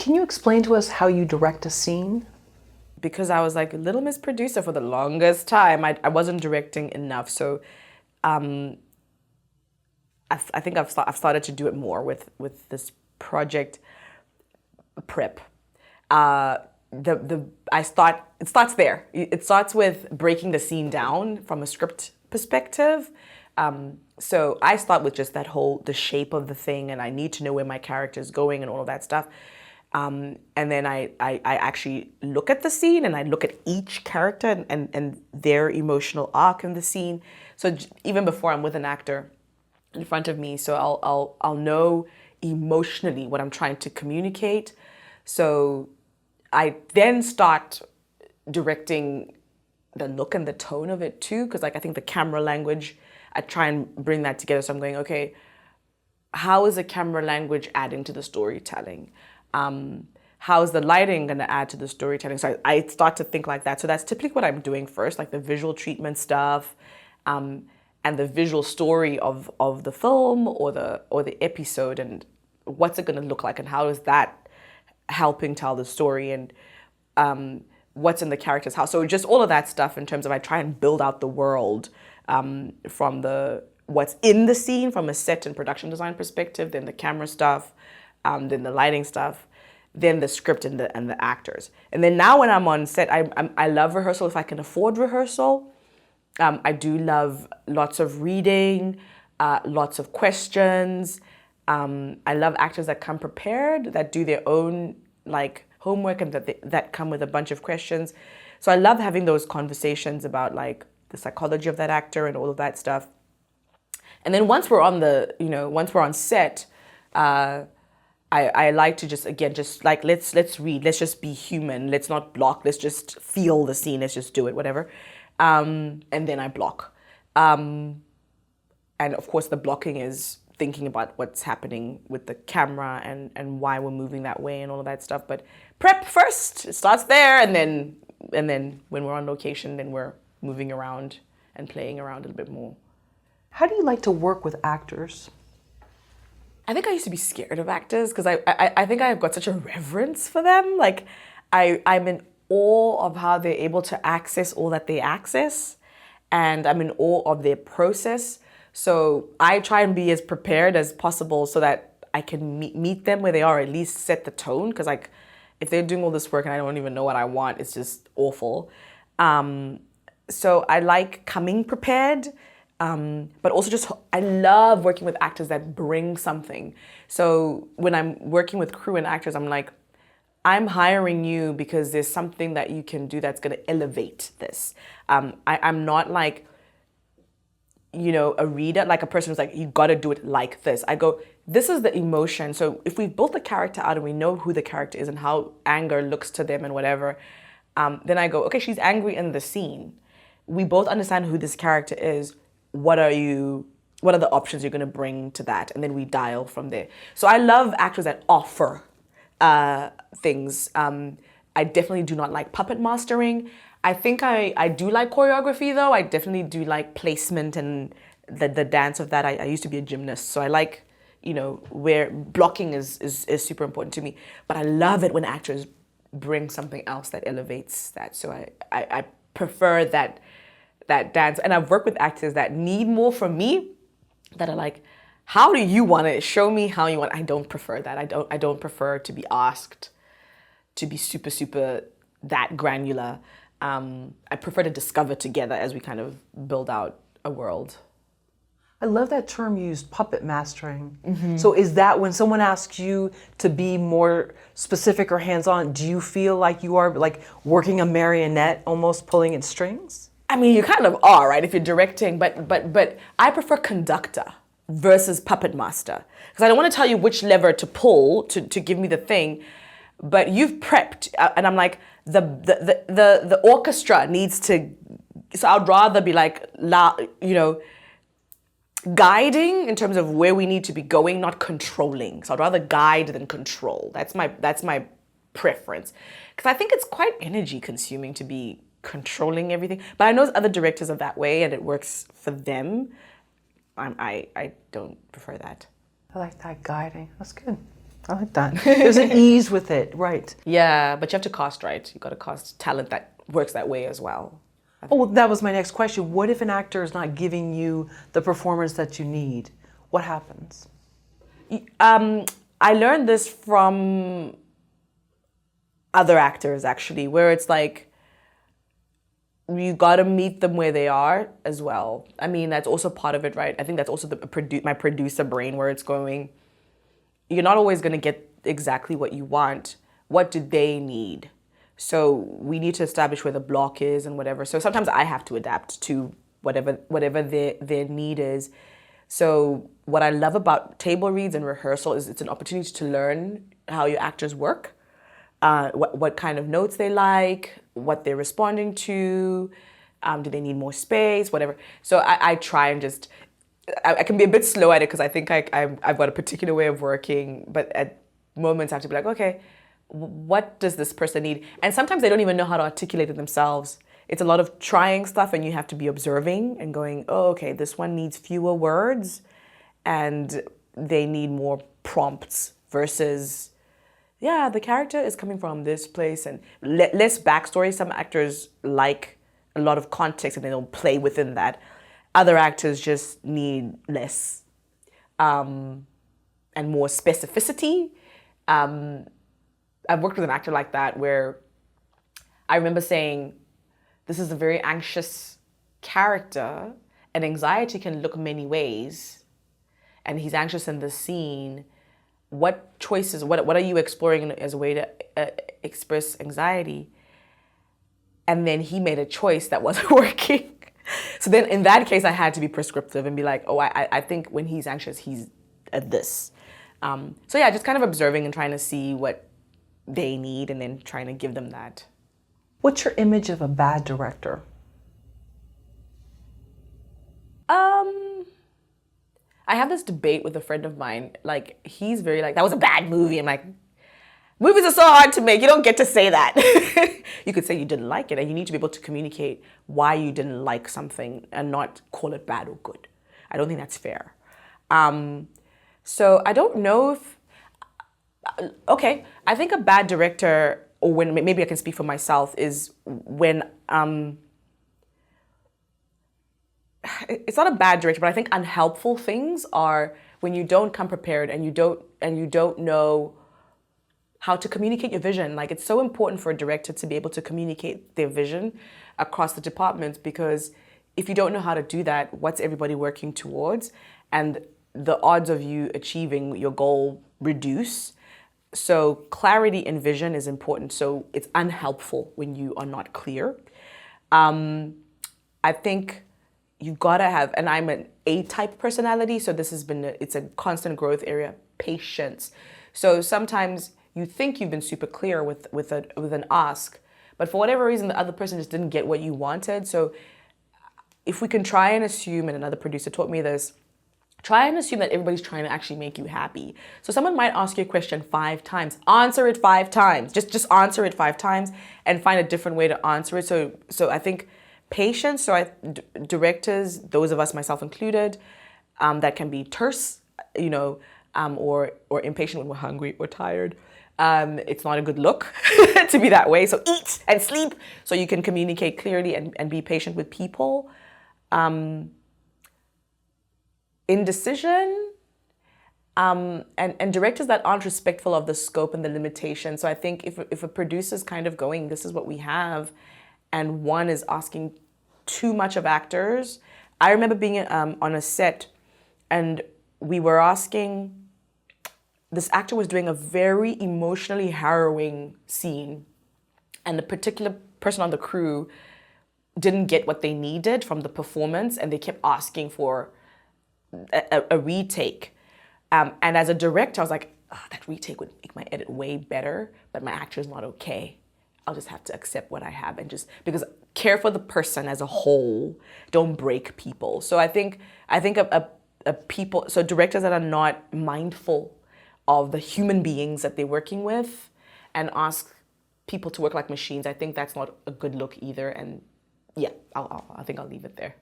Can you explain to us how you direct a scene? Because I was like a Little Miss Producer for the longest time, I wasn't directing enough. So I think I've started to do it more with this project prep. It starts there. It starts with breaking the scene down from a script perspective. So I start with just the shape of the thing, and I need to know where my character is going and all of that stuff. And then I actually look at the scene, and I look at each character and their emotional arc in the scene. So even before I'm with an actor in front of me, so I'll know emotionally what I'm trying to communicate. So I then start directing the look and the tone of it too, because like I think the camera language, I try and bring that together. So I'm going, okay, how is the camera language adding to the storytelling? How is the lighting going to add to the storytelling? So I start to think like that. So that's typically what I'm doing first, like the visual treatment stuff, and the visual story of the film or the episode, and what's it going to look like, and how is that helping tell the story, and what's in the character's house. So just all of that stuff in terms of I try and build out the world from what's in the scene from a set and production design perspective, then the camera stuff, then the lighting stuff, then the script and the actors. And then now when I'm on set, I love rehearsal if I can afford rehearsal. I do love lots of reading, lots of questions. I love actors that come prepared, that do their own like homework, and that come with a bunch of questions. So I love having those conversations about like the psychology of that actor and all of that stuff. And then once we're on set, I like to just like let's read, let's just be human, let's not block, let's just feel the scene, let's just do it, whatever. And then I block. And of course the blocking is thinking about what's happening with the camera and why we're moving that way and all of that stuff. But prep first, it starts there, and then when we're on location, then we're moving around and playing around a little bit more. How do you like to work with actors? I think I used to be scared of actors because I think I've got such a reverence for them. Like I'm in awe of how they're able to access all that they access, and I'm in awe of their process. So I try and be as prepared as possible so that I can meet them where they are, at least set the tone. Because like if they're doing all this work and I don't even know what I want, it's just awful. So I like coming prepared. But also I love working with actors that bring something. So when I'm working with crew and actors, I'm like, I'm hiring you because there's something that you can do that's going to elevate this. I'm not like, a reader, like a person who's like, you got to do it like this. I go, this is the emotion. So if we've built the character out and we know who the character is and how anger looks to them and whatever, then I go, okay, she's angry in the scene. We both understand who this character is. What are the options you're going to bring to that? And then we dial from there. So I love actors that offer things. I definitely do not like puppet mastering. I think I do like choreography though. I definitely do like placement and the dance of that. I used to be a gymnast, so I like, where blocking is super important to me. But I love it when actors bring something else that elevates that. So I prefer that dance. And I've worked with actors that need more from me, that are like, how do you want it? Show me how you want it. I don't prefer that. I don't prefer to be asked to be super, super that granular. I prefer to discover together as we kind of build out a world. I love that term you used, puppet mastering. Mm-hmm. So is that when someone asks you to be more specific or hands-on, do you feel like you are like working a marionette, almost pulling its strings? I mean, you kind of are, right, if you're directing, but I prefer conductor versus puppet master. Because I don't want to tell you which lever to pull to give me the thing, but you've prepped, and I'm like, the orchestra needs to, so I'd rather be like, guiding in terms of where we need to be going, not controlling. So I'd rather guide than control. That's my preference. Because I think it's quite energy consuming to be controlling everything. But I know other directors are that way and it works for them. I don't prefer that. I like that, guiding. That's good. I like that. There's an ease with it, right? Yeah, but you have to cast right. You got to cast talent that works that way as well. Oh, that was my next question. What if an actor is not giving you the performance that you need? What happens? I learned this from other actors, actually, where it's like, you got to meet them where they are as well. I mean, that's also part of it, right? I think that's also my producer brain, where it's going, you're not always going to get exactly what you want. What do they need? So we need to establish where the block is and whatever. So sometimes I have to adapt to whatever their need is. So what I love about table reads and rehearsal is it's an opportunity to learn how your actors work, what kind of notes they like, what they're responding to, do they need more space, whatever. So I try and just, I can be a bit slow at it because I think I've got a particular way of working, but at moments I have to be like, okay, what does this person need? And sometimes they don't even know how to articulate it themselves. It's a lot of trying stuff and you have to be observing and going, oh, okay, this one needs fewer words and they need more prompts versus, yeah, the character is coming from this place and less backstory. Some actors like a lot of context and they don't play within that. Other actors just need less and more specificity. I've worked with an actor like that where I remember saying, this is a very anxious character and anxiety can look many ways. And he's anxious in the scene. What choices, what are you exploring as a way to express anxiety? And then he made a choice that wasn't working. So then in that case, I had to be prescriptive and be like, oh, I think when he's anxious, he's at this. So yeah, just kind of observing and trying to see what they need and then trying to give them that. What's your image of a bad director? I have this debate with a friend of mine. Like, he's very like, that was a bad movie. I'm like, movies are so hard to make. You don't get to say that. You could say you didn't like it, and you need to be able to communicate why you didn't like something and not call it bad or good. I don't think that's fair. So I don't know if, okay, I think a bad director, or when maybe I can speak for myself, is when it's not a bad director, but I think unhelpful things are when you don't come prepared and you don't know how to communicate your vision. Like, it's so important for a director to be able to communicate their vision across the departments, because if you don't know how to do that, what's everybody working towards? And the odds of you achieving your goal reduce. So clarity in vision is important. So it's unhelpful when you are not clear. I think you gotta have, and I'm an A-type personality, so this has been, it's a constant growth area, patience. So sometimes you think you've been super clear with an ask, but for whatever reason, the other person just didn't get what you wanted. So if we can try and assume, and another producer taught me this, try and assume that everybody's trying to actually make you happy. So someone might ask you a question 5 times, answer it 5 times, just answer it 5 times and find a different way to answer it. So I think patience, directors, those of us, myself included, that can be terse, or impatient when we're hungry or tired. It's not a good look to be that way. So eat and sleep so you can communicate clearly and be patient with people. Indecision, and directors that aren't respectful of the scope and the limitations. So I think if a producer's kind of going, this is what we have, and one is asking too much of actors. I remember being on a set and we were asking, this actor was doing a very emotionally harrowing scene, and the particular person on the crew didn't get what they needed from the performance, and they kept asking for a retake. And as a director, I was like, that retake would make my edit way better, but my actor is not okay. I'll just have to accept what I have and just, because care for the person as a whole, don't break people. So I think people, so directors that are not mindful of the human beings that they're working with and ask people to work like machines, I think that's not a good look either. And yeah, I think I'll leave it there.